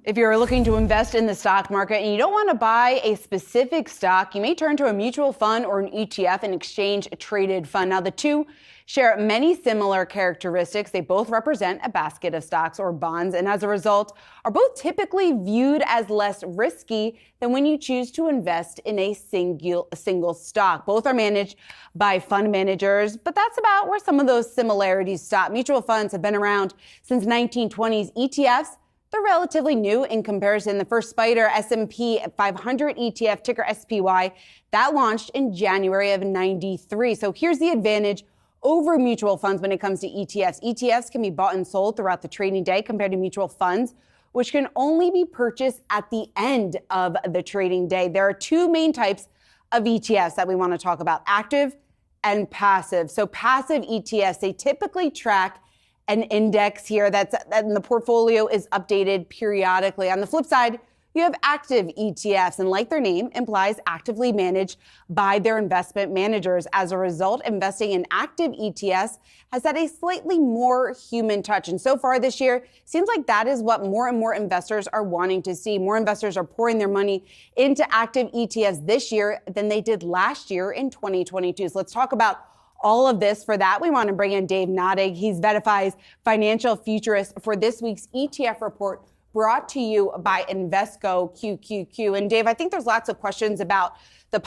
If you're looking to invest in the stock market and you don't want to buy a specific stock, you may turn to a mutual fund or an ETF, an exchange-traded fund. Now, the two share many similar characteristics. They both represent a basket of stocks or bonds, and as a result, are both typically viewed as less risky than when you choose to invest in a single stock. Both are managed by fund managers, but that's about where some of those similarities stop. Mutual funds have been around since 1920s. ETFs, they're relatively new in comparison. The first Spider S&P 500 ETF, ticker SPY, that launched in January of 93. So here's the advantage over mutual funds when it comes to ETFs. ETFs can be bought and sold throughout the trading day compared to mutual funds, which can only be purchased at the end of the trading day. There are two main types of ETFs that we want to talk about: active and passive. So passive ETFs, they typically track an index here and the portfolio is updated periodically. On the flip side, you have active ETFs, and like their name implies, actively managed by their investment managers. As a result, investing in active ETFs has had a slightly more human touch. And so far this year, seems like that is what more and more investors are wanting to see. More investors are pouring their money into active ETFs this year than they did last year in 2022. So let's talk about all of this. For that, we want to bring in Dave Nadig. He's VettaFi's financial futurist for this week's ETF report, brought to you by Invesco QQQ. And Dave, I think there's lots of questions about the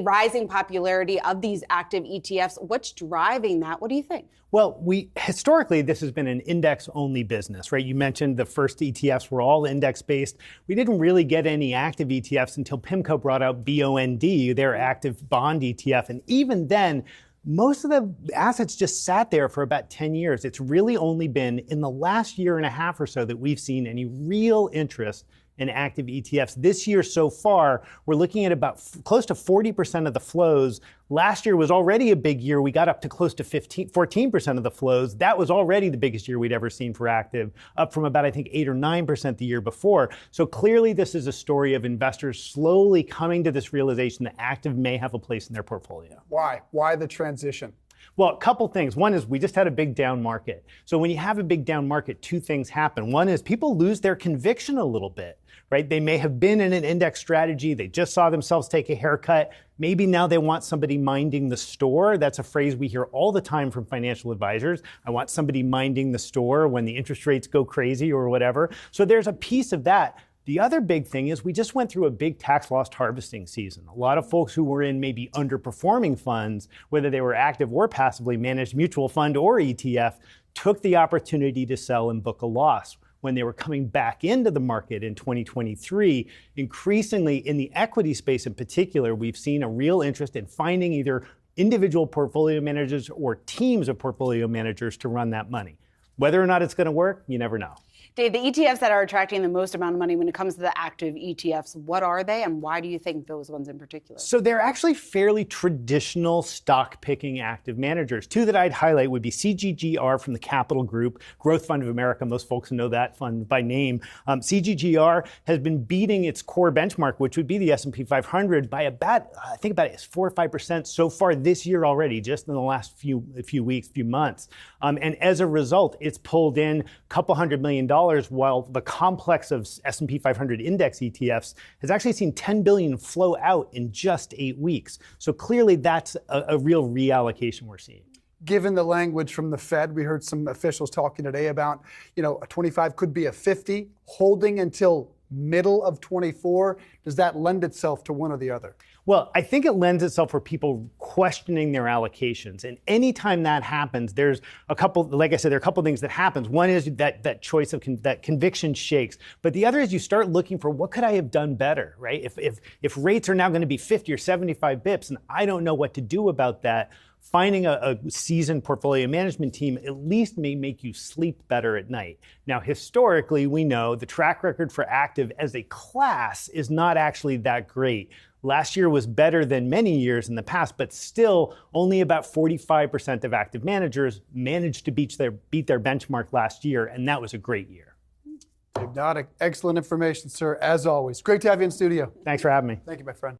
rising popularity of these active ETFs. What's driving that? What do you think? Well, historically, this has been an index-only business, right? You mentioned the first ETFs were all index-based. We didn't really get any active ETFs until PIMCO brought out BOND, their active bond ETF. And even then, most of the assets just sat there for about 10 years. It's really only been in the last year and a half or so that we've seen any real interest in active ETFs. This year so far, we're looking at about close to 40% of the flows. Last year was already a big year. We got up to close to 14% of the flows. That was already the biggest year we'd ever seen for active, up from about, I think, 8 or 9% the year before. So clearly this is a story of investors slowly coming to this realization that active may have a place in their portfolio. Why? Why the transition? Well, a couple things. One is we just had a big down market. So when you have a big down market, two things happen. One is people lose their conviction a little bit, right? They may have been in an index strategy. They just saw themselves take a haircut. Maybe now they want somebody minding the store. That's a phrase we hear all the time from financial advisors. I want somebody minding the store when the interest rates go crazy or whatever. So there's a piece of that. The other big thing is we just went through a big tax loss harvesting season. A lot of folks who were in maybe underperforming funds, whether they were active or passively managed mutual fund or ETF, took the opportunity to sell and book a loss. When they were coming back into the market in 2023, increasingly in the equity space in particular, we've seen a real interest in finding either individual portfolio managers or teams of portfolio managers to run that money. Whether or not it's going to work, you never know. Dave, the ETFs that are attracting the most amount of money when it comes to the active ETFs, what are they and why do you think those ones in particular? So they're actually fairly traditional stock picking active managers. Two that I'd highlight would be CGGR from the Capital Group, Growth Fund of America. Most folks know that fund by name. CGGR has been beating its core benchmark, which would be the S&P 500, by about, I think about 4 or 5% so far this year already, just in the last few weeks, few months. And as a result, it's pulled in a couple $100 million, while the complex of S&P 500 index ETFs has actually seen $10 billion flow out in just 8 weeks. So clearly that's a real reallocation we're seeing. Given the language from the Fed, we heard some officials talking today about, a 25 could be a 50, holding until middle of 24. Does that lend itself to one or the other? Well, I think it lends itself for people questioning their allocations. And anytime that happens, there's a couple, like I said, there are a couple things that happens. One is that choice of that conviction shakes. But the other is you start looking for what could I have done better, right? If rates are now going to be 50 or 75 bips and I don't know what to do about that, finding a seasoned portfolio management team at least may make you sleep better at night. Now, historically, we know the track record for active as a class is not actually that great. Last year was better than many years in the past, but still only about 45% of active managers managed to beat their benchmark last year, and that was a great year. Dave Nadig, excellent information, sir, as always. Great to have you in studio. Thanks for having me. Thank you, my friend.